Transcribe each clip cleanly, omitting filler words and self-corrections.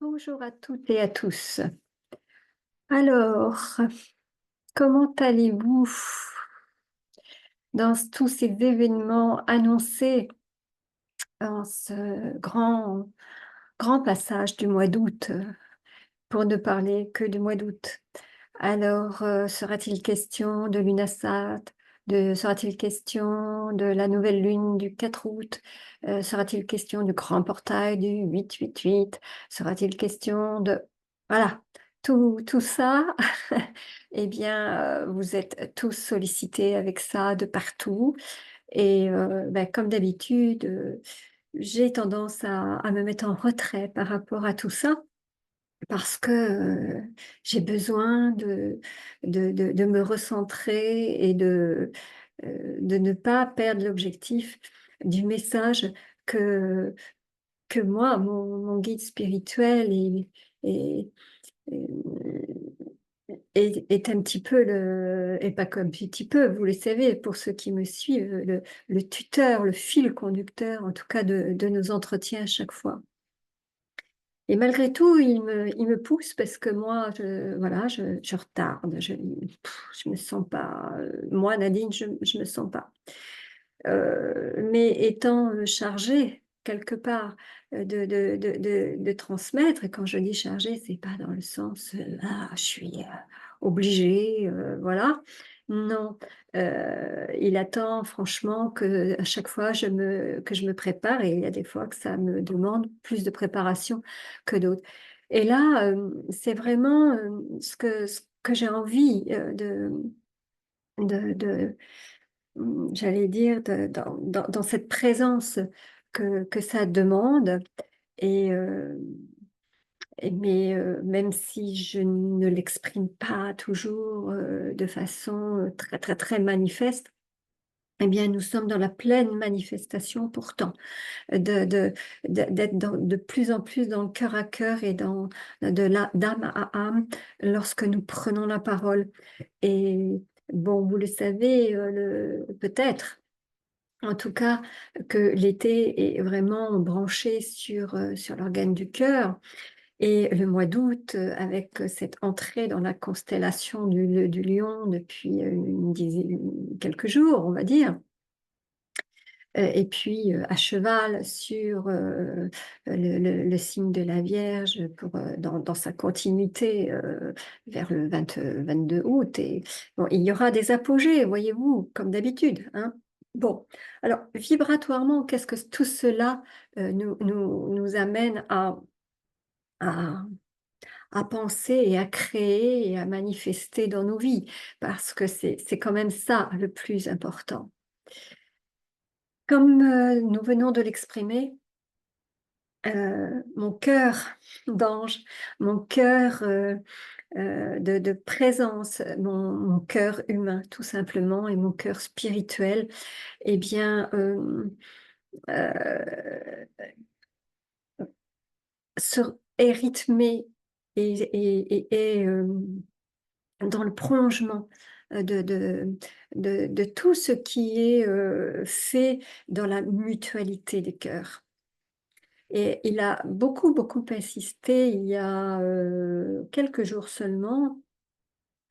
Bonjour à toutes et à tous. Alors, comment allez-vous dans tous ces événements annoncés en ce grand passage du mois d'août, pour ne parler que du mois d'août? Alors, sera-t-il question de Lunasat? Sera-t-il question de la nouvelle lune du 4 août? Sera-t-il question du grand portail du 888? Sera-t-il question de... Voilà, tout ça, eh bien, vous êtes tous sollicités avec ça de partout. Et ben, comme d'habitude, j'ai tendance à me mettre en retrait par rapport à tout ça parce que j'ai besoin de me recentrer et de ne pas perdre l'objectif du message que, que moi, mon guide spirituel est, est un petit peu et pas comme petit peu, vous le savez, pour ceux qui me suivent, le tuteur, le fil conducteur, en tout cas, de nos entretiens à chaque fois. Et malgré tout, il me pousse parce que moi, voilà, je retarde, je me sens pas, moi, Nadine, je me sens pas. Mais étant chargée, quelque part, de transmettre, et quand je dis chargée, c'est pas dans le sens, ah, je suis obligée, voilà. Non, il attend franchement que à chaque fois que je me prépare, et il y a des fois que ça me demande plus de préparation que d'autres. Et là, c'est vraiment ce que j'ai envie de j'allais dire, dans cette présence que ça demande. Et, mais même si je ne l'exprime pas toujours de façon très, très, très manifeste, eh bien, nous sommes dans la pleine manifestation pourtant, d'être de plus en plus dans le cœur à cœur et d'âme à âme lorsque nous prenons la parole. Et bon, vous le savez, peut-être, en tout cas, que l'été est vraiment branché sur l'organe du cœur. Et le mois d'août, avec cette entrée dans la constellation du Lion depuis quelques jours, on va dire, et puis à cheval sur le signe de la Vierge dans sa continuité vers le 22 août. Et bon, il y aura des apogées, voyez-vous, comme d'habitude, hein. Bon, alors vibratoirement, qu'est-ce que tout cela nous amène à, à penser et à créer et à manifester dans nos vies? Parce que c'est quand même ça le plus important. Comme nous venons de l'exprimer, mon cœur d'ange, mon cœur de présence, mon cœur humain tout simplement et mon cœur spirituel, eh bien, euh, est rythmé et dans le prolongement de tout ce qui est fait dans la mutualité des cœurs. Et il a beaucoup, beaucoup insisté il y a quelques jours seulement.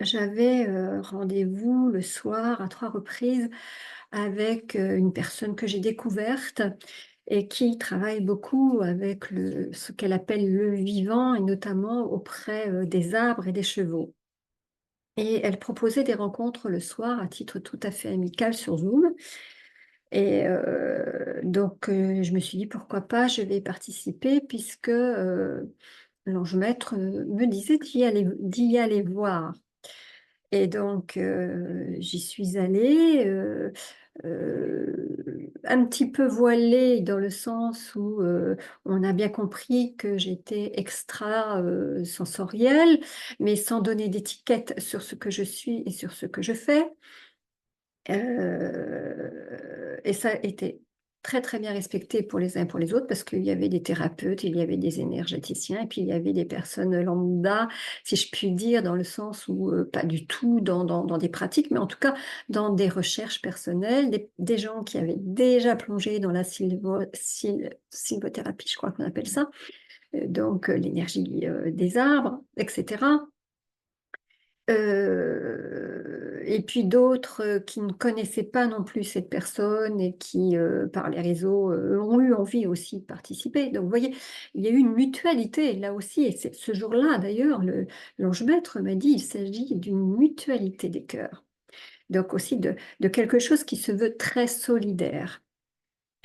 J'avais rendez-vous le soir à 3 reprises avec une personne que j'ai découverte et qui travaille beaucoup avec ce qu'elle appelle le vivant et notamment auprès des arbres et des chevaux. Et elle proposait des rencontres le soir à titre tout à fait amical sur Zoom. Et donc, je me suis dit, pourquoi pas, je vais y participer puisque l'ange maître me disait d'y aller voir. Et donc, j'y suis allée, un petit peu voilée dans le sens où on a bien compris que j'étais extra sensorielle, mais sans donner d'étiquette sur ce que je suis et sur ce que je fais. Et ça a été très très bien respecté pour les uns et pour les autres parce qu'il y avait des thérapeutes, il y avait des énergéticiens et puis il y avait des personnes lambda, si je puis dire, dans le sens où pas du tout dans des pratiques, mais en tout cas dans des recherches personnelles, des gens qui avaient déjà plongé dans la sylvothérapie, je crois qu'on appelle ça, donc l'énergie des arbres, etc. Et puis d'autres qui ne connaissaient pas non plus cette personne et qui, par les réseaux, ont eu envie aussi de participer. Donc vous voyez, il y a eu une mutualité là aussi et c'est ce jour-là d'ailleurs, le l'ange maître m'a dit: «Il s'agit d'une mutualité des cœurs». Donc aussi de quelque chose qui se veut très solidaire.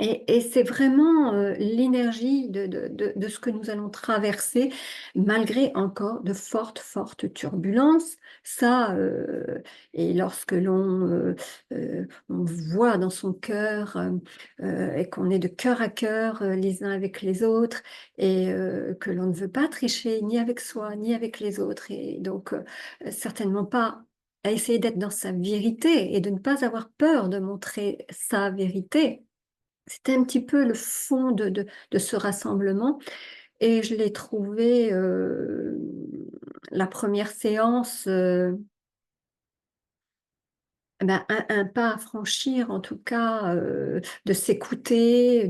Et c'est vraiment l'énergie de ce que nous allons traverser, malgré encore de fortes, fortes turbulences. Ça, et lorsque on voit dans son cœur et qu'on est de cœur à cœur les uns avec les autres, et que l'on ne veut pas tricher ni avec soi, ni avec les autres, et donc certainement pas à essayer d'être dans sa vérité et de ne pas avoir peur de montrer sa vérité. C'était un petit peu le fond de ce rassemblement et je l'ai trouvé, la première séance, ben, un pas à franchir en tout cas, de s'écouter,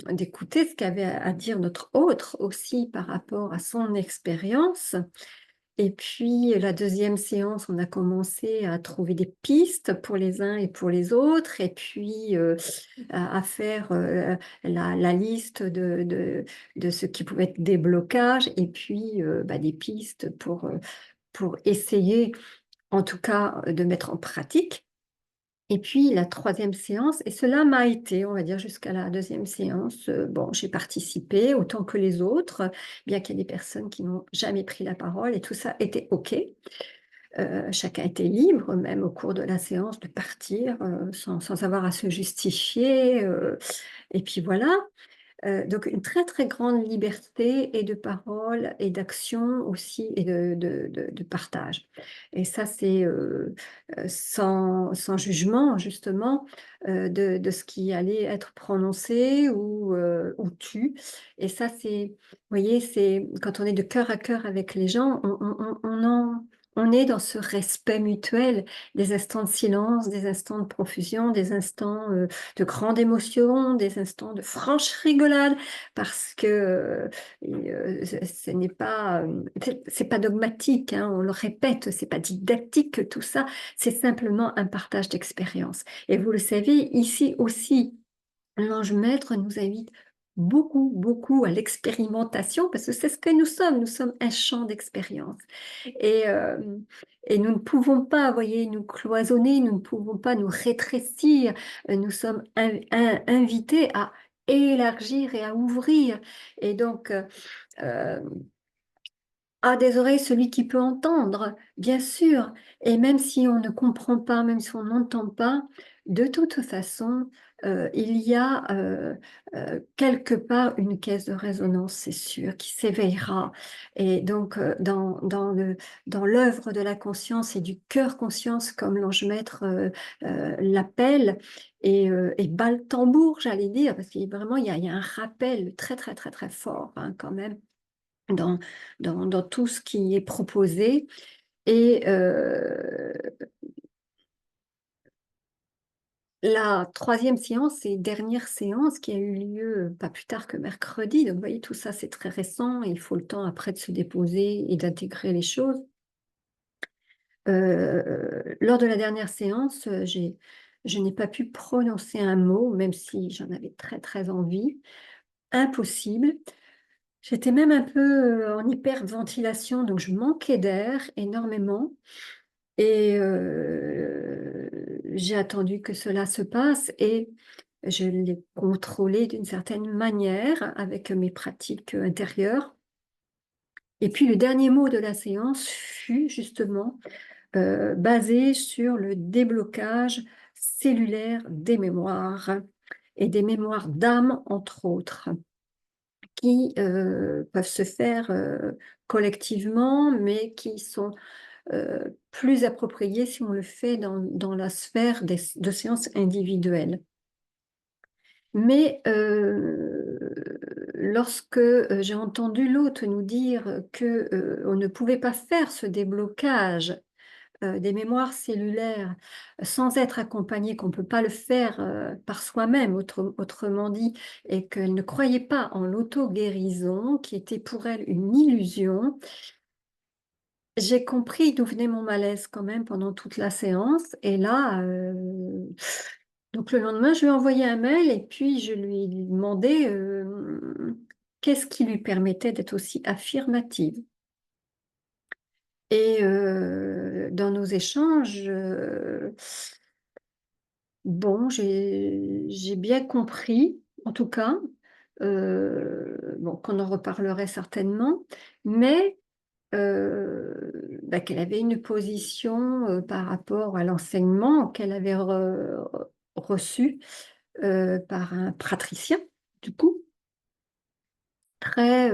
d'écouter ce qu'avait à dire notre autre aussi par rapport à son expérience. Et puis, la deuxième séance, on a commencé à trouver des pistes pour les uns et pour les autres et puis, à faire, la liste de ce qui pouvait être des blocages et puis, bah, des pistes pour essayer, en tout cas, de mettre en pratique. Et puis la troisième séance, et cela m'a été, on va dire, jusqu'à la deuxième séance, bon, j'ai participé autant que les autres, bien qu'il y ait des personnes qui n'ont jamais pris la parole et tout ça était OK. Chacun était libre, même au cours de la séance, de partir, sans avoir à se justifier, et puis voilà. Donc une très, très grande liberté et de parole et d'action aussi et de partage. Et ça, c'est, sans jugement justement, de ce qui allait être prononcé ou tu. Et ça, c'est vous voyez, c'est quand on est de cœur à cœur avec les gens, on est dans ce respect mutuel, des instants de silence, des instants de profusion, des instants, de grande émotion, des instants de franche rigolade, parce que ce n'est pas, c'est pas dogmatique, hein, on le répète, c'est pas didactique tout ça, c'est simplement un partage d'expérience. Et vous le savez, ici aussi, l'ange maître nous invite beaucoup, beaucoup à l'expérimentation, parce que c'est ce que nous sommes un champ d'expérience. Et, euh, et nous ne pouvons pas, voyez, nous cloisonner, nous ne pouvons pas nous rétrécir, nous sommes invités à élargir et à ouvrir. Et donc, euh, a des oreilles celui qui peut entendre, bien sûr. Et même si on ne comprend pas, même si on n'entend pas, de toute façon, il y a quelque part une caisse de résonance, c'est sûr, qui s'éveillera. Et donc, dans l'œuvre de la conscience et du cœur conscience, comme l'ange maître l'appelle, et bat le tambour, j'allais dire, parce qu'il vraiment, il y a un rappel très, très, très, très fort, hein, quand même dans, dans tout ce qui est proposé. Et la troisième séance et dernière séance qui a eu lieu pas plus tard que mercredi, donc vous voyez, tout ça c'est très récent et il faut le temps après de se déposer et d'intégrer les choses. Lors de la dernière séance, je n'ai pas pu prononcer un mot, même si j'en avais très très envie. Impossible. J'étais même un peu en hyperventilation, donc je manquais d'air énormément. Et j'ai attendu que cela se passe et je l'ai contrôlé d'une certaine manière avec mes pratiques intérieures. Et puis le dernier mot de la séance fut justement basé sur le déblocage cellulaire des mémoires et des mémoires d'âme, entre autres, qui peuvent se faire collectivement, mais qui sont plus approprié si on le fait dans la sphère de séances individuelles. Mais lorsque j'ai entendu l'autre nous dire que on ne pouvait pas faire ce déblocage des mémoires cellulaires sans être accompagné, qu'on ne peut pas le faire par soi-même, autrement dit, et qu'elle ne croyait pas en l'auto-guérison, qui était pour elle une illusion, j'ai compris d'où venait mon malaise quand même pendant toute la séance. Et là, donc le lendemain, je lui ai envoyé un mail et puis je lui ai demandé qu'est-ce qui lui permettait d'être aussi affirmative. Et dans nos échanges, bon, j'ai bien compris, en tout cas, bon, qu'on en reparlerait certainement, mais bah, qu'elle avait une position par rapport à l'enseignement qu'elle avait reçu par un praticien, du coup, très,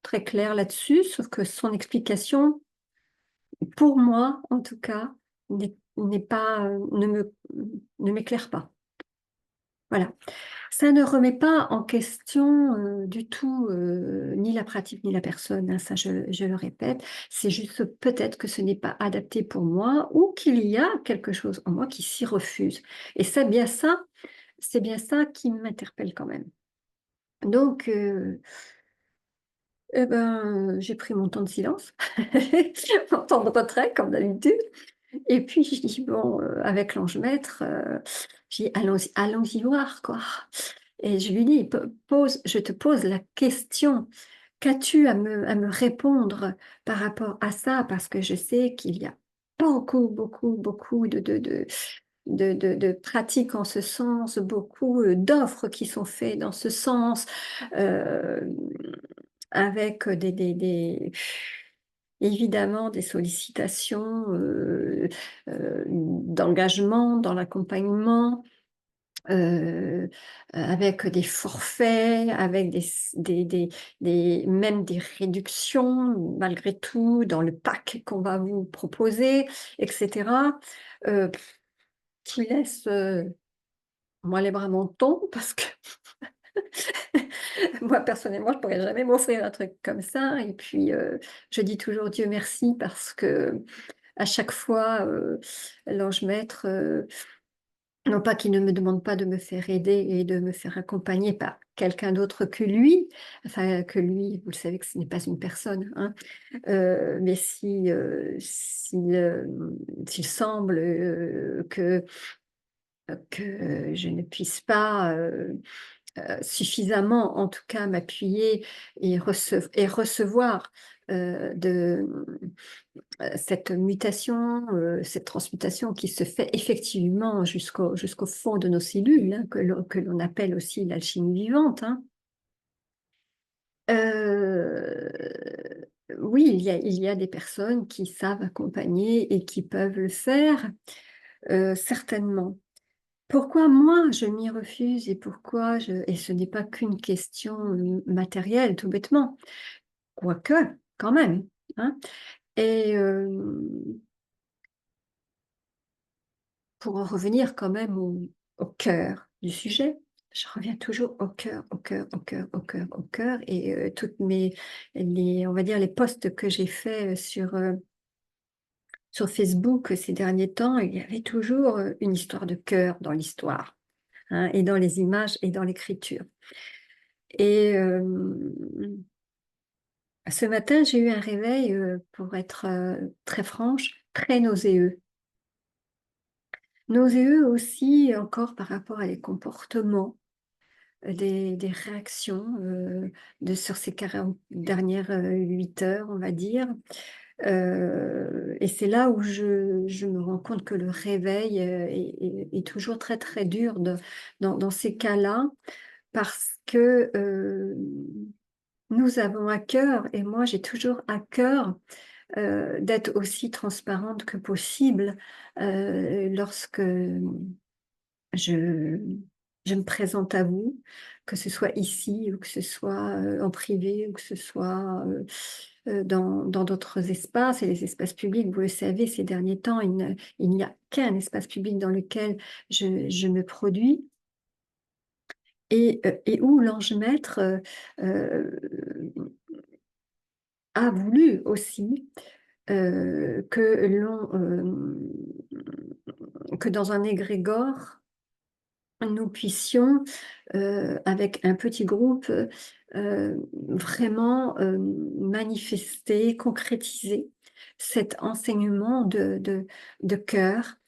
très clair là-dessus, sauf que son explication, pour moi en tout cas, n'est pas, ne m'éclaire pas. Voilà. Ça ne remet pas en question du tout ni la pratique ni la personne, hein, ça je le répète. C'est juste peut-être que ce n'est pas adapté pour moi ou qu'il y a quelque chose en moi qui s'y refuse. Et c'est bien ça qui m'interpelle quand même. Donc, eh ben, j'ai pris mon temps de silence, mon temps de retrait comme d'habitude. Et puis je dis: «Bon, avec l'ange maître, j'ai dit: allons-y voir quoi». Et je lui dis: Je te pose la question, qu'as-tu à me répondre par rapport à ça? Parce que je sais qu'il y a beaucoup, beaucoup, beaucoup de pratiques en ce sens, beaucoup, d'offres qui sont faites dans ce sens, hem, avec évidemment des sollicitations, d'engagement dans l'accompagnement, avec des forfaits, avec même des réductions malgré tout dans le pack qu'on va vous proposer et cetera. Heu, qui laisse, moi les bras m'en parce que moi personnellement, je pourrais jamais m'offrir un truc comme ça et puis, je dis toujours Dieu merci parce que à chaque fois, l'ange maître, non pas qu'il ne me demande pas de me faire aider et de me faire accompagner par quelqu'un d'autre que lui, enfin que lui, vous le savez que ce n'est pas une personne, hein, mais si, s'il semble, que je ne puisse pas, suffisamment en tout cas m'appuyer et recevoir, de cette mutation, cette transmutation qui se fait effectivement jusqu'au fond de nos cellules, hein, que l'on appelle aussi l'alchimie vivante, hein. Oui, il y a des personnes qui savent accompagner et qui peuvent le faire, certainement. Pourquoi moi je m'y refuse et pourquoi je et ce n'est pas qu'une question, matérielle tout bêtement, quoique quand même, hein, et pour en revenir quand même au cœur du sujet, je reviens toujours au cœur, au cœur, au cœur, au cœur, au cœur et toutes on va dire les posts que j'ai faits, sur Facebook ces derniers temps, il y avait toujours, une histoire de cœur dans l'histoire, hein, et dans les images et dans l'écriture et ce matin, j'ai eu un réveil, pour être, très franche, très nauséeux. Nauséeux aussi encore par rapport à les comportements, des réactions, sur ces 40 dernières, 8 heures, on va dire. Et c'est là où je me rends compte que le réveil, est toujours très, très dur dans ces cas-là parce que, nous avons à cœur et moi j'ai toujours à cœur, d'être aussi transparente que possible, lorsque je je me présente à vous, que ce soit ici ou que ce soit, en privé ou que ce soit, dans d'autres espaces et les espaces publics, vous le savez, ces derniers temps, il n'y a qu'un espace public dans lequel je me produis et où l'ange maître euh, a voulu aussi que dans un égrégore, nous puissions, avec un petit groupe, vraiment manifester, concrétiser cet enseignement de cœur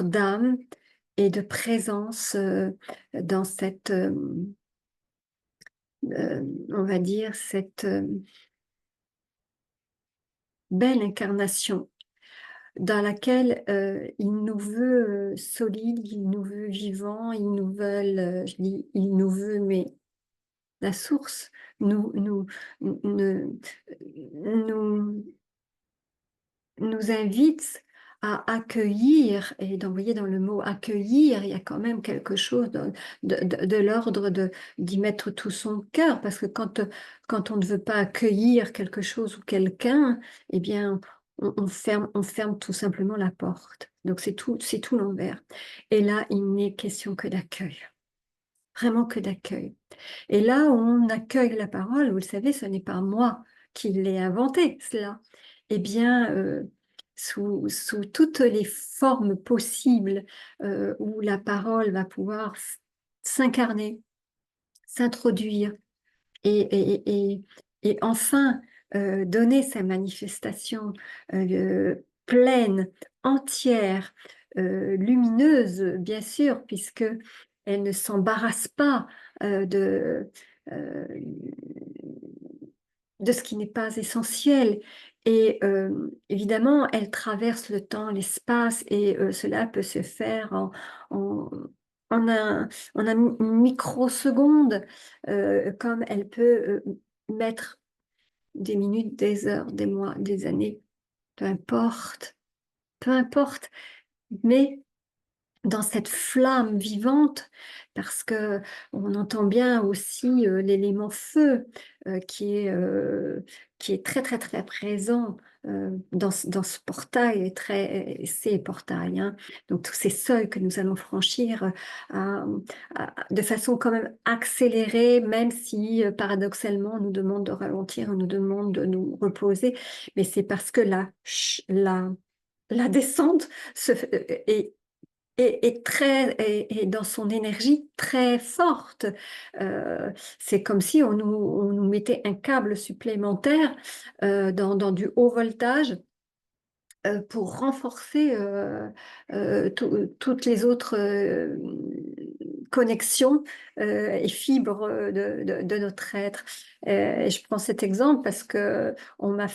d'âme et de présence dans cette, on va dire, cette belle incarnation dans laquelle il nous veut solides, il nous veut vivants, il nous veut, je dis, il nous veut, mais la source nous, nous, nous, nous, nous invite à accueillir, et d'envoyer dans le mot accueillir, il y a quand même quelque chose de l'ordre d'y mettre tout son cœur, parce que quand on ne veut pas accueillir quelque chose ou quelqu'un, eh bien, on ferme tout simplement la porte. Donc c'est tout l'envers. Et là, il n'est question que d'accueil, vraiment que d'accueil. Et là où on accueille la parole, vous le savez, ce n'est pas moi qui l'ai inventé, cela. Eh bien, sous toutes les formes possibles où la parole va pouvoir s'incarner, s'introduire et enfin donner sa manifestation pleine, entière, lumineuse, bien sûr, puisque elle ne s'embarrasse pas euh, euh, de ce qui n'est pas essentiel. Et évidemment, elle traverse le temps, l'espace, et cela peut se faire en, en en un microseconde, comme elle peut mettre des minutes, des heures, des mois, des années, peu importe, mais dans cette flamme vivante, parce que on entend bien aussi l'élément feu qui est très très très présent dans ce portail, et ces portails, hein. Donc tous ces seuils que nous allons franchir de façon quand même accélérée, même si paradoxalement on nous demande de ralentir, on nous demande de nous reposer, mais c'est parce que la descente est est dans son énergie très forte. Euh, c'est comme si on nous mettait un câble supplémentaire dans du haut voltage pour renforcer toutes les autres connexions et fibres de notre être. Et je prends cet exemple parce que on m'a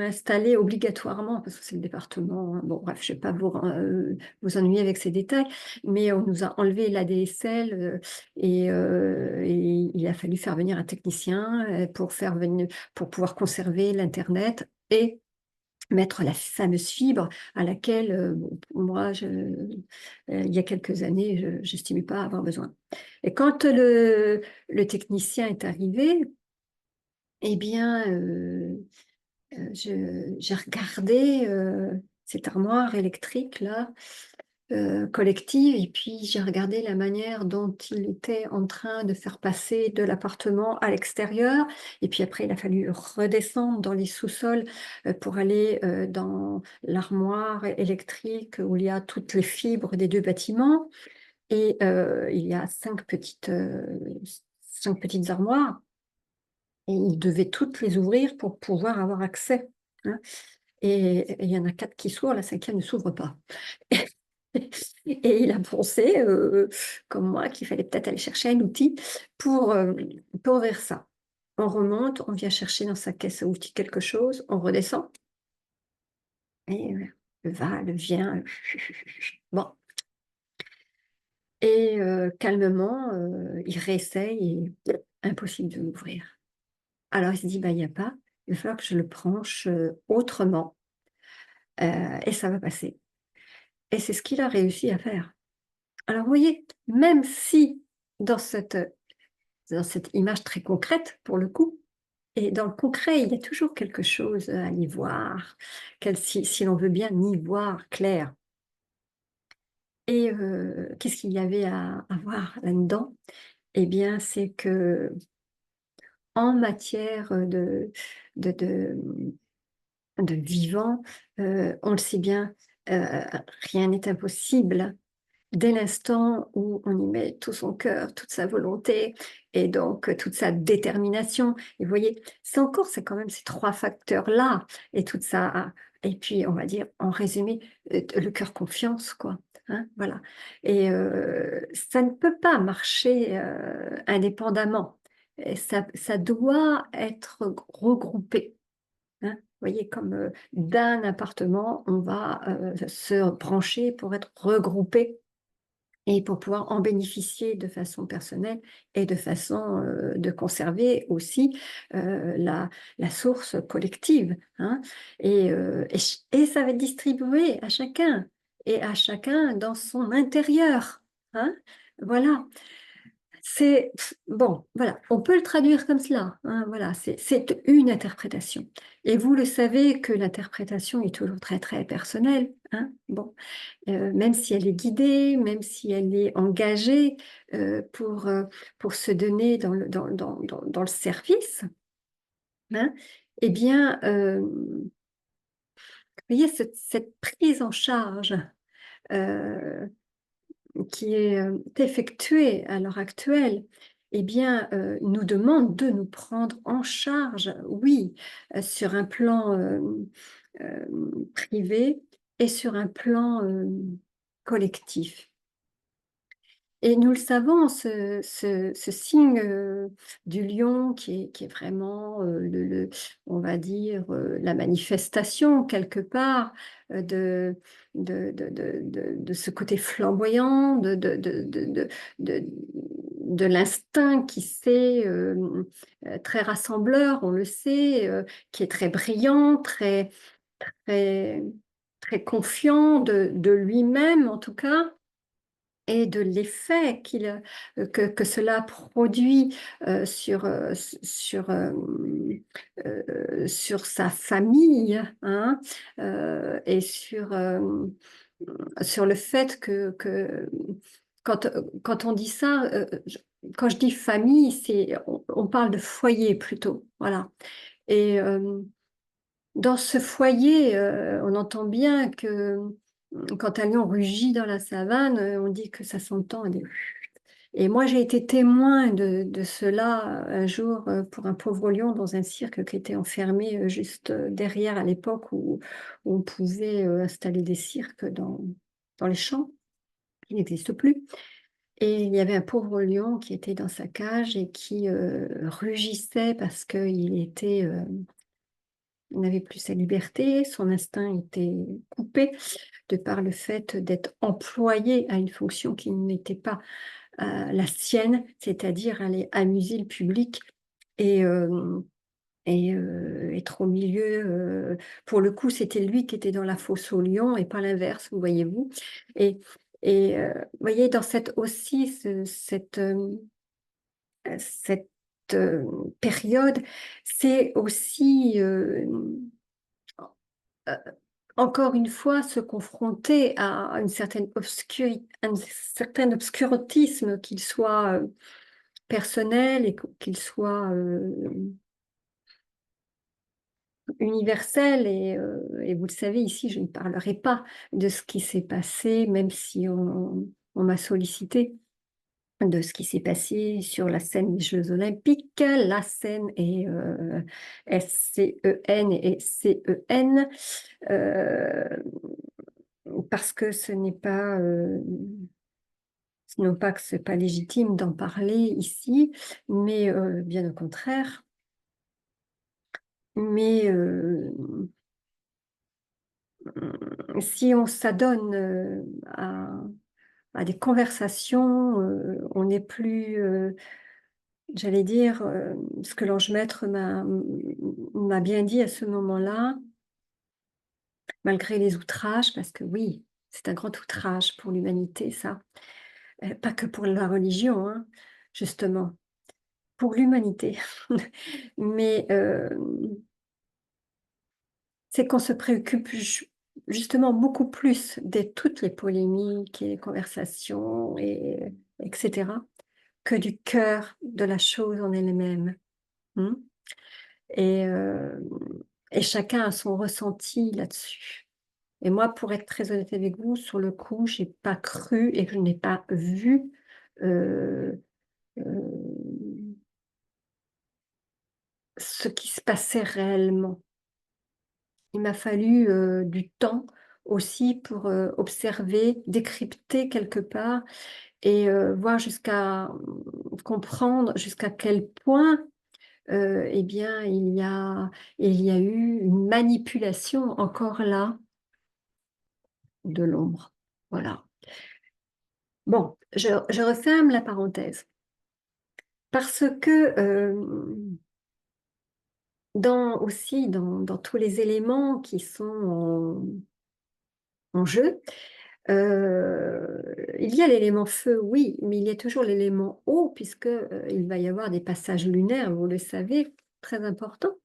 installé obligatoirement, parce que c'est le département, hein. Bon, bref, je ne vais pas vous ennuyer avec ces détails, mais on nous a enlevé l'ADSL et il a fallu faire venir un technicien pour pouvoir conserver l'Internet et mettre la fameuse fibre à laquelle, bon, moi, il y a quelques années, je n'estimais pas avoir besoin. Et quand le technicien est arrivé, eh bien, j'ai regardé cette armoire électrique là, collective, et puis j'ai regardé la manière dont il était en train de faire passer de l'appartement à l'extérieur, et puis après il a fallu redescendre dans les sous-sols pour aller dans l'armoire électrique où il y a toutes les fibres des deux bâtiments, et il y a cinq petites armoires, et il devait toutes les ouvrir pour pouvoir avoir accès, hein. Et il y en a quatre qui s'ouvrent, la cinquième ne s'ouvre pas. Et il a pensé, comme moi, qu'il fallait peut-être aller chercher un outil pour ouvrir ça. On remonte, on vient chercher dans sa caisse à outils quelque chose, on redescend, et le va, le vient. Bon. Et calmement, il réessaye et impossible de l'ouvrir. Alors il se dit, bah, il n'y a pas, il va falloir que je le branche autrement, et ça va passer. Et c'est ce qu'il a réussi à faire. Alors, vous voyez, même si dans dans cette image très concrète, pour le coup, et dans le concret, il y a toujours quelque chose à y voir, si l'on veut bien y voir clair. Et qu'est-ce qu'il y avait à voir là-dedans? Eh bien, c'est que en matière de, de, de vivant, on le sait bien, rien n'est impossible dès l'instant où on y met tout son cœur, toute sa volonté et donc toute sa détermination. Et vous voyez, c'est quand même ces trois facteurs-là et tout ça. Et puis, on va dire, en résumé, le cœur confiance, quoi. Hein, voilà. Et ça ne peut pas marcher indépendamment. Et ça doit être regroupé. Hein. Vous voyez, comme d'un appartement, on va se brancher pour être regroupé et pour pouvoir en bénéficier de façon personnelle et de façon de conserver aussi la source collective. Hein. Et ça va être distribué et à chacun dans son intérieur. Hein. Voilà. Bon, voilà, on peut le traduire comme cela. Hein, voilà, c'est une interprétation. Et vous le savez que l'interprétation est toujours très, très personnelle. Hein, bon, même si elle est guidée, même si elle est engagée euh, pour, euh, pour se donner dans le service, hein, eh bien, vous voyez, cette prise en charge euh, qui est effectuée à l'heure actuelle, eh bien, nous demande de nous prendre en charge, oui, sur un plan euh, privé et sur un plan collectif. Et nous le savons, ce signe du lion qui est vraiment, on va dire, la manifestation quelque part de ce côté flamboyant, de l'instinct qui sait très rassembleur, on le sait, qui est très brillant, très, très confiant de lui-même en tout cas et de l'effet que cela produit sur sa famille, hein, et sur le fait que quand on dit ça, quand je dis famille, on parle de foyer plutôt. Voilà. Et dans ce foyer, on entend bien que quand un lion rugit dans la savane, on dit que ça s'entend. Et moi, j'ai été témoin de cela un jour pour un pauvre lion dans un cirque qui était enfermé juste derrière à l'époque où on pouvait installer des cirques dans les champs. Il n'existe plus. Et il y avait un pauvre lion qui était dans sa cage et qui rugissait parce il n'avait plus sa liberté, son instinct était coupé de par le fait d'être employé à une fonction qui n'était pas la sienne, c'est-à-dire aller amuser le public et, être au milieu. Pour le coup, c'était lui qui était dans la fosse au lion et pas l'inverse, vous voyez-vous. Et, vous voyez, dans cette période, c'est aussi euh, encore une fois se confronter à un certain obscurantisme, qu'il soit personnel et qu'il soit universel. Et vous le savez, ici, je ne parlerai pas de ce qui s'est passé, même si on m'a sollicité de ce qui s'est passé sur la scène des Jeux Olympiques. La scène est SCEN et CEN, euh, parce que non pas que ce n'est pas légitime d'en parler ici, mais bien au contraire. Mais si on s'adonne à des conversations, on n'est plus, j'allais dire, ce que l'ange maître m'a bien dit à ce moment-là, malgré les outrages, parce que oui, c'est un grand outrage pour l'humanité, ça. Pas que pour la religion, hein, justement, pour l'humanité. Mais c'est qu'on se préoccupe justement beaucoup plus de toutes les polémiques et les conversations, etc., que du cœur de la chose en elle-même. Hein. Et, euh, et chacun a son ressenti là-dessus. Et moi, pour être très honnête avec vous, sur le coup, j'ai pas cru et je n'ai pas vu euh, euh, ce qui se passait réellement. Il m'a fallu du temps aussi pour observer, décrypter quelque part et voir jusqu'à comprendre jusqu'à quel point eh bien, il y a eu une manipulation encore là de l'ombre. Voilà. Bon, je referme la parenthèse parce que dans tous les éléments qui sont en jeu, il y a l'élément feu, oui, mais il y a toujours l'élément eau, puisque, il va y avoir des passages lunaires, vous le savez, très importants,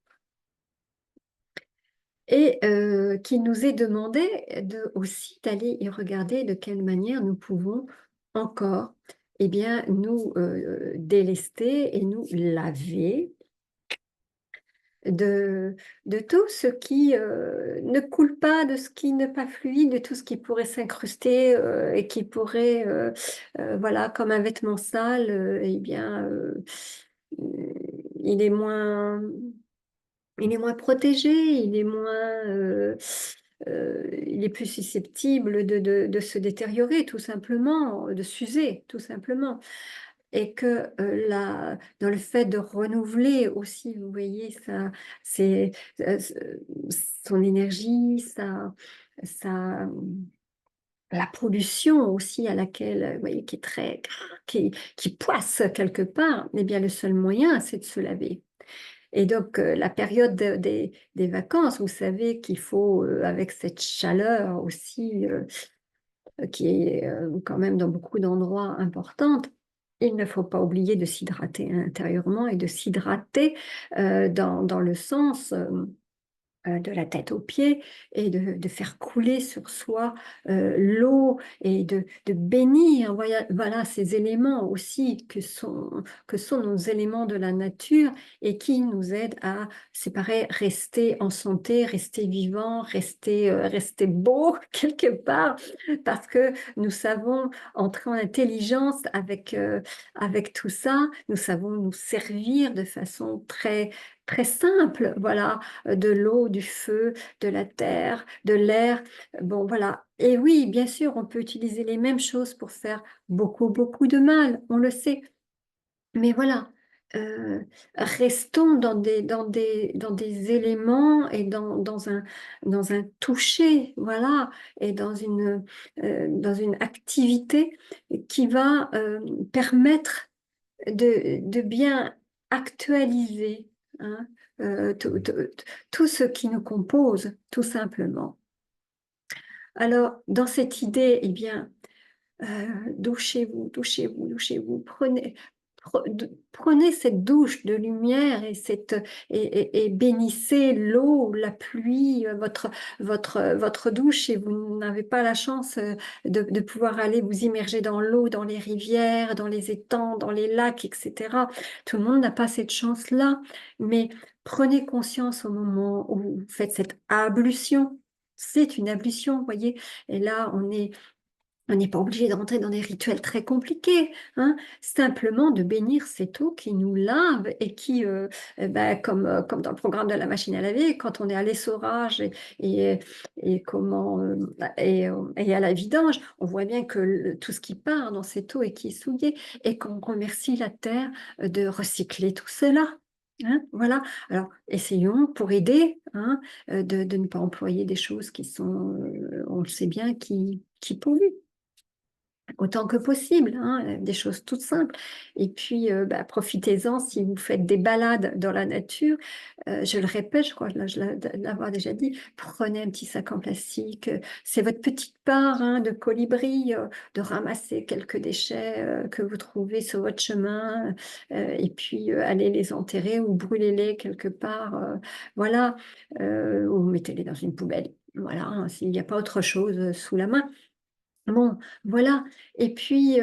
et qu'il nous est demandé aussi d'aller y regarder de quelle manière nous pouvons encore eh bien, nous délester et nous laver de, de tout ce qui ne coule pas, de ce qui n'est pas fluide, de tout ce qui pourrait s'incruster et qui pourrait, voilà, comme un vêtement sale, eh bien, il est moins, il est moins protégé, il est plus susceptible de se détériorer, tout simplement, de s'user, tout simplement. Et que dans le fait de renouveler aussi, vous voyez, ça, c'est euh, son énergie, sa, la pollution aussi à laquelle, vous voyez, qui est qui poisse quelque part, eh bien, le seul moyen, c'est de se laver. Et donc, la période des vacances, vous savez qu'il faut, avec cette chaleur aussi, qui est quand même dans beaucoup d'endroits importante, il ne faut pas oublier de s'hydrater intérieurement et de s'hydrater dans le sens de la tête aux pieds et de faire couler sur soi l'eau et de bénir voilà, ces éléments aussi que sont nos éléments de la nature et qui nous aident à, c'est pareil, rester en santé, rester vivant, rester beau quelque part parce que nous savons entrer en intelligence avec tout ça, nous savons nous servir de façon très simple, voilà, de l'eau, du feu, de la terre, de l'air. Bon, voilà. Et oui, bien sûr, on peut utiliser les mêmes choses pour faire beaucoup de mal, on le sait. Mais voilà, euh, restons dans des éléments et dans un toucher, voilà, et dans une activité qui va permettre de bien actualiser hein, tout ce qui nous compose, tout simplement. Alors, dans cette idée, eh bien, douchez-vous, prenez cette douche de lumière et bénissez l'eau, la pluie, votre douche et vous n'avez pas la chance de pouvoir aller vous immerger dans l'eau, dans les rivières, dans les étangs, dans les lacs, etc. Tout le monde n'a pas cette chance-là, mais prenez conscience au moment où vous faites cette ablution. C'est une ablution, vous voyez, et là, on n'est pas obligé de rentrer dans des rituels très compliqués, hein. Simplement de bénir cette eau qui nous lave et qui, comme dans le programme de la machine à laver, quand on est à l'essorage et, et à la vidange, on voit bien que tout ce qui part dans cette eau et qui est souillé et qu'on remercie la terre de recycler tout cela. Hein, voilà. Alors, essayons pour aider hein, de ne pas employer des choses qui sont, on le sait bien, qui polluent autant que possible, hein, des choses toutes simples. Et puis, profitez-en si vous faites des balades dans la nature. Je le répète, je crois là, je l'avoir déjà dit, prenez un petit sac en plastique. C'est votre petite part hein, de colibri, de ramasser quelques déchets que vous trouvez sur votre chemin, et puis allez les enterrer ou brûlez-les quelque part. Voilà, ou mettez-les dans une poubelle. Voilà, hein, s'il n'y a pas autre chose sous la main. Bon, voilà. Et puis,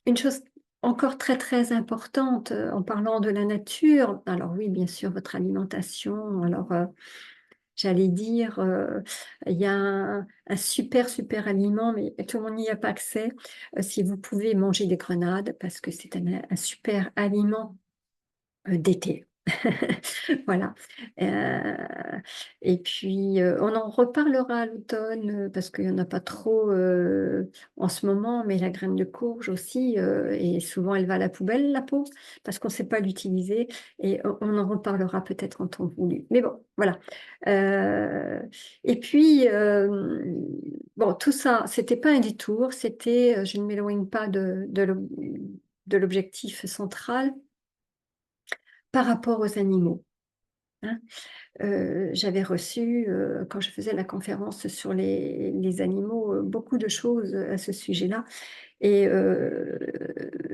une chose encore très très importante en parlant de la nature, alors oui, bien sûr, votre alimentation. Alors, j'allais dire, il y a un super super aliment, mais tout le monde n'y a pas accès. Si vous pouvez manger des grenades, parce que c'est un super aliment d'été. Voilà. Et puis, on en reparlera à l'automne parce qu'il n'y en a pas trop en ce moment, mais la graine de courge aussi, et souvent elle va à la poubelle, la peau, parce qu'on ne sait pas l'utiliser, et on en reparlera peut-être en temps voulu. Mais bon, voilà. Euh, et puis, bon, tout ça, c'était pas un détour, c'était, je ne m'éloigne pas de l'objectif central par rapport aux animaux. Hein. J'avais reçu, quand je faisais la conférence sur les animaux, beaucoup de choses à ce sujet-là. Et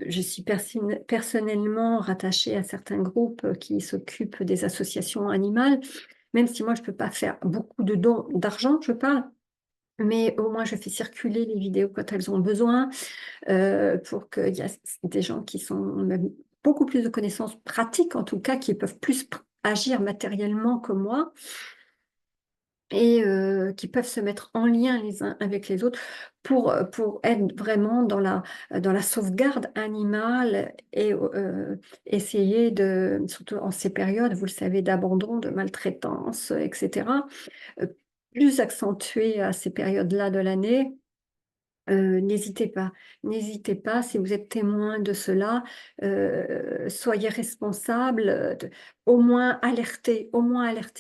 je suis personnellement rattachée à certains groupes qui s'occupent des associations animales, même si moi je ne peux pas faire beaucoup de dons d'argent, je parle. Mais au moins, je fais circuler les vidéos quand elles ont besoin, pour qu'il y a des gens qui sont même beaucoup plus de connaissances pratiques, en tout cas, qui peuvent plus agir matériellement que moi et qui peuvent se mettre en lien les uns avec les autres pour être vraiment dans la sauvegarde animale et essayer de, surtout en ces périodes, vous le savez, d'abandon, de maltraitance, etc., euh, plus accentuées à ces périodes-là de l'année. N'hésitez pas, si vous êtes témoin de cela, soyez responsable, au moins alerter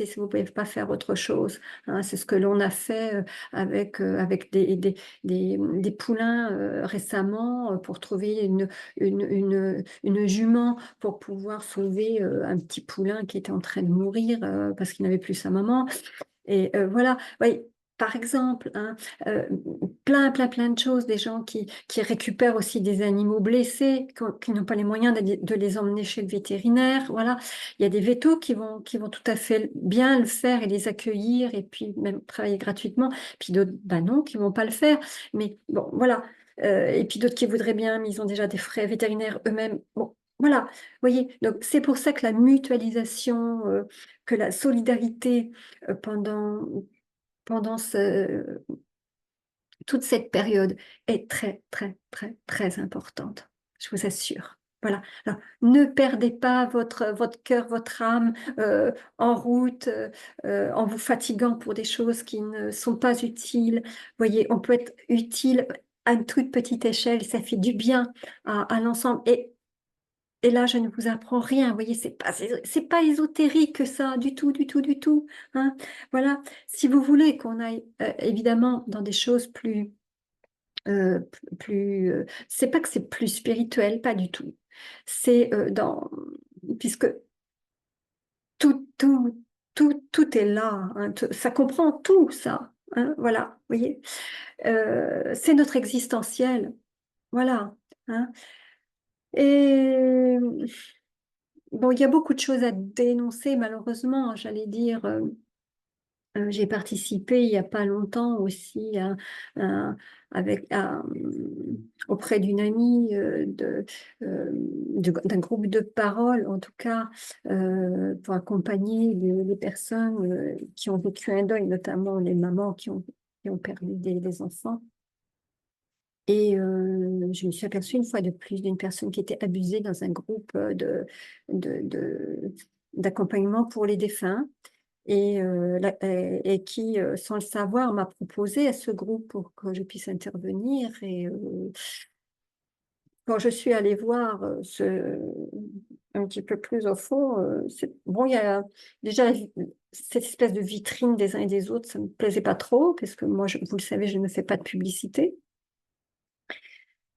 si vous ne pouvez pas faire autre chose. Hein. C'est ce que l'on a fait avec des poulains récemment pour trouver une jument pour pouvoir sauver un petit poulain qui était en train de mourir parce qu'il n'avait plus sa maman. Et voilà, oui, par exemple, hein, euh, plein de choses, des gens qui récupèrent aussi des animaux blessés, qui n'ont pas les moyens de les emmener chez le vétérinaire. Voilà, il y a des vétos qui vont tout à fait bien le faire et les accueillir et puis même travailler gratuitement. Puis d'autres, bah non, qui vont pas le faire. Mais bon, voilà. Et puis d'autres qui voudraient bien, mais ils ont déjà des frais vétérinaires eux-mêmes. Bon, voilà, vous voyez. Donc c'est pour ça que la mutualisation, que la solidarité euh, pendant, pendant toute cette période est très importante, je vous assure. Voilà. Alors, ne perdez pas votre cœur, votre âme en route, en vous fatiguant pour des choses qui ne sont pas utiles. Vous voyez, on peut être utile à une toute petite échelle, ça fait du bien à l'ensemble. Et là, je ne vous apprends rien. Vous voyez, c'est pas ésotérique que ça, du tout. Hein. Voilà. Si vous voulez qu'on aille évidemment dans des choses c'est pas que c'est plus spirituel, pas du tout. C'est puisque tout, tout est là. Hein. Ça comprend tout ça. Hein. Voilà. Vous voyez. C'est notre existentiel. Voilà. Hein. Et bon, il y a beaucoup de choses à dénoncer, malheureusement, j'allais dire. J'ai participé il n'y a pas longtemps aussi à- auprès d'une amie d'un groupe de parole, en tout cas, pour accompagner les personnes qui ont vécu un deuil, notamment les mamans qui ont perdu des enfants. Et je me suis aperçue une fois de plus d'une personne qui était abusée dans un groupe de, de- d'accompagnement pour les défunts et qui, sans le savoir, m'a proposé à ce groupe pour que je puisse intervenir. Et quand je suis allée voir un petit peu plus au fond, bon, il y a déjà cette espèce de vitrine des uns et des autres, ça ne me plaisait pas trop, parce que moi, vous le savez, je ne fais pas de publicité.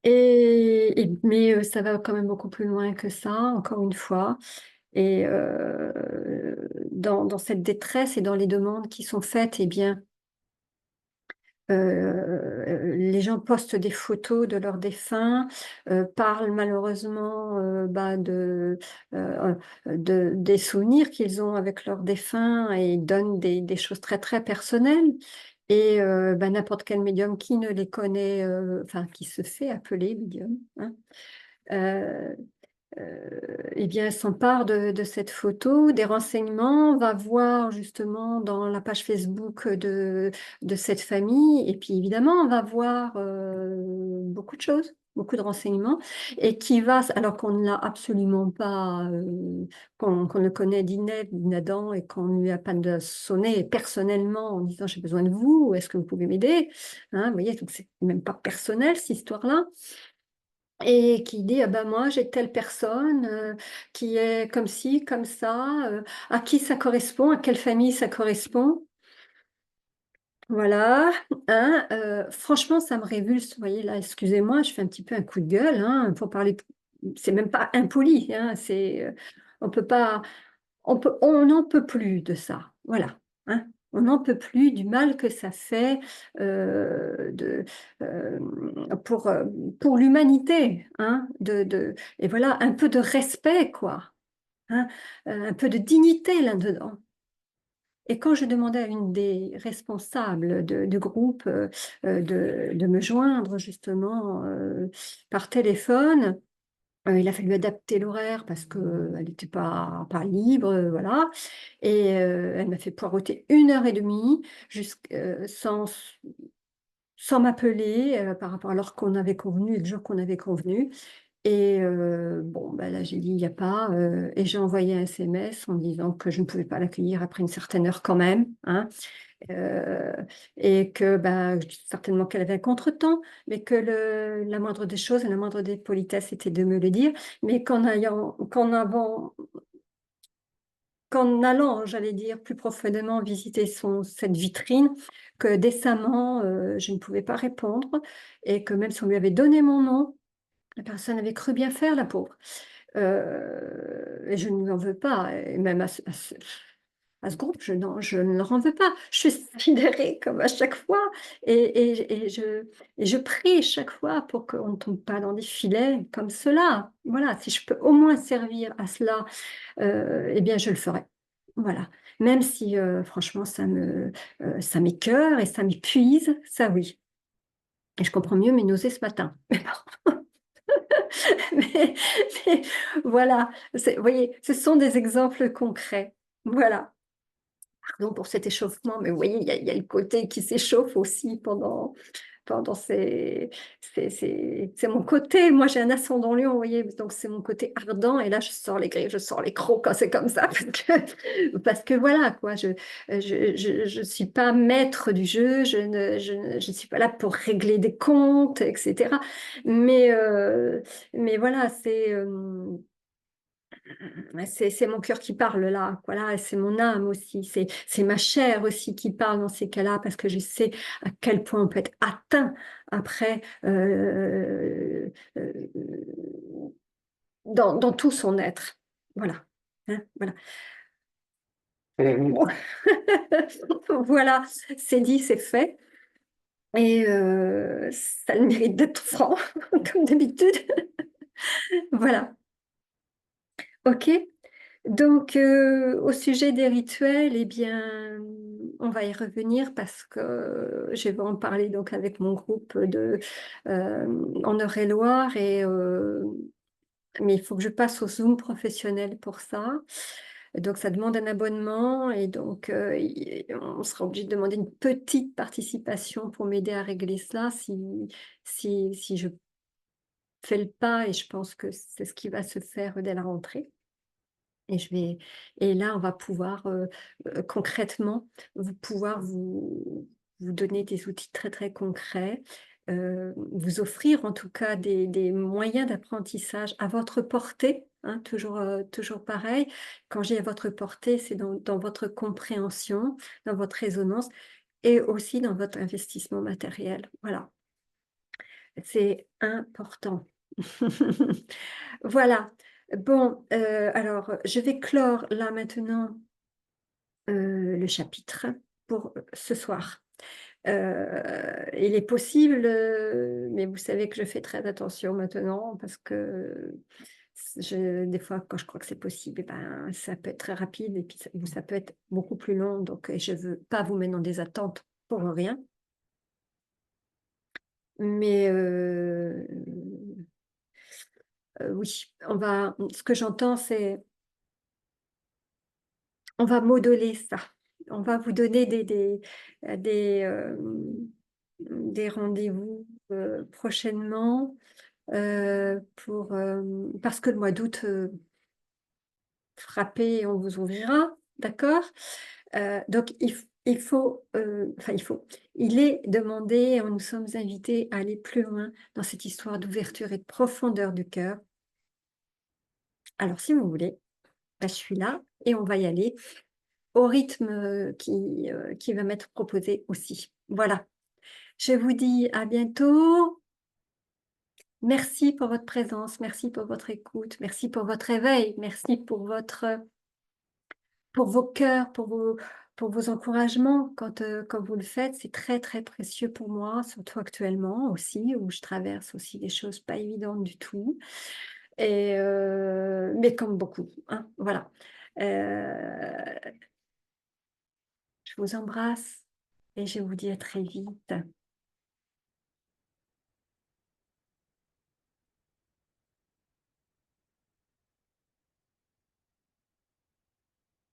Mais ça va quand même beaucoup plus loin que ça, encore une fois. Et dans cette détresse et dans les demandes qui sont faites, eh bien, Les gens postent des photos de leurs défunts, parlent malheureusement des souvenirs qu'ils ont avec leurs défunts et donnent des choses très très personnelles. Et n'importe quel médium qui ne les connaît, enfin qui se fait appeler médium, hein, euh, eh bien, s'empare de cette photo, des renseignements, on va voir justement dans la page Facebook de cette famille, et puis évidemment, on va voir beaucoup de choses, beaucoup de renseignements, et qui va, alors qu'on ne l'a absolument pas, qu'on le connaît d'Inès, d'Adam, et qu'on ne lui a pas de sonné personnellement en disant j'ai besoin de vous, est-ce que vous pouvez m'aider? Hein, vous voyez, donc c'est même pas personnel cette histoire-là et qui dit ah ben moi j'ai telle personne qui est comme ci, comme ça, à qui ça correspond, à quelle famille ça correspond. Voilà, hein, franchement ça me révulse, vous voyez là, excusez-moi, je fais un petit peu un coup de gueule, hein, pour parler, c'est même pas impoli, hein, on peut pas, on n'en peut plus de ça, voilà, hein. On n'en peut plus du mal que ça fait euh, pour, euh, pour l'humanité, hein, et voilà, un peu de respect, quoi, hein, un peu de dignité là-dedans. Et quand je demandais à une des responsables du groupe de me joindre justement par téléphone, il a fallu adapter l'horaire parce qu'elle n'était pas libre, voilà. Et elle m'a fait poireauter 1 heure et demie sans m'appeler par rapport à l'heure qu'on avait convenu et le jour qu'on avait convenu. Et bon, ben là, j'ai dit, il n'y a pas. Et j'ai envoyé un SMS en disant que je ne pouvais pas l'accueillir après une certaine heure quand même, hein, euh, et que bah, certainement qu'elle avait un contretemps, mais que la moindre des choses, la moindre des politesses était de me le dire, mais qu'en allant, j'allais dire, plus profondément visiter cette vitrine, que décemment, je ne pouvais pas répondre, et que même si on lui avait donné mon nom, la personne avait cru bien faire, la pauvre. Et je ne lui en veux pas, et même à ce groupe, je ne leur en veux pas. Je suis sidérée comme à chaque fois, et je prie chaque fois pour qu'on ne tombe pas dans des filets comme cela. Voilà, si je peux au moins servir à cela, eh bien, je le ferai. Voilà. Même si, franchement, ça m'écœure et ça m'épuise, ça oui. Et je comprends mieux mes nausées ce matin. Mais, mais voilà, vous voyez, ce sont des exemples concrets. Voilà. Pardon pour cet échauffement, mais vous voyez, il y a le côté qui s'échauffe aussi pendant c'est mon côté. Moi, j'ai un ascendant lion, vous voyez, donc c'est mon côté ardent. Et là, je sors les griffes, je sors les crocs quand c'est comme ça, parce que voilà, quoi, je suis pas maître du jeu, je ne suis pas là pour régler des comptes, etc. Mais, mais voilà, c'est mon cœur qui parle là, voilà, et c'est mon âme aussi, c'est ma chair aussi qui parle dans ces cas-là, parce que je sais à quel point on peut être atteint après dans tout son être. Voilà. Hein, voilà. Bon. Voilà, c'est dit, c'est fait. Et ça a le mérite d'être franc, comme d'habitude. Voilà. OK. Donc, au sujet des rituels, eh bien, on va y revenir parce que je vais en parler donc avec mon groupe en Eure-et-Loire mais il faut que je passe au Zoom professionnel pour ça. Donc, ça demande un abonnement et donc on sera obligé de demander une petite participation pour m'aider à régler cela si je fais le pas et je pense que c'est ce qui va se faire dès la rentrée. Et et là, on va pouvoir concrètement vous donner des outils très très concrets, vous offrir en tout cas des moyens d'apprentissage à votre portée, hein, toujours pareil. Quand j'ai à votre portée, c'est dans votre compréhension, dans votre résonance et aussi dans votre investissement matériel. Voilà, c'est important. Voilà. Bon, alors, je vais clore là maintenant le chapitre pour ce soir. Il est possible, mais vous savez que je fais très attention maintenant parce que des fois, quand je crois que c'est possible, eh ben, ça peut être très rapide et puis ça peut être beaucoup plus long. Donc, je ne veux pas vous mettre dans des attentes pour rien. Mais oui, ce que j'entends, c'est on va modeler ça. On va vous donner des, des rendez-vous prochainement parce que le mois d'août, frappez et on vous ouvrira, d'accord? Donc il est demandé, nous sommes invités à aller plus loin dans cette histoire d'ouverture et de profondeur du cœur. Alors si vous voulez, bah, je suis là et on va y aller au rythme, qui va m'être proposé aussi. Voilà. Je vous dis à bientôt. Merci pour votre présence, merci pour votre écoute, merci pour votre éveil, merci pour vos cœurs, pour vos encouragements quand vous le faites. C'est très, très précieux pour moi, surtout actuellement aussi, où je traverse aussi des choses pas évidentes du tout mais comme beaucoup, hein, voilà. Je vous embrasse et je vous dis à très vite.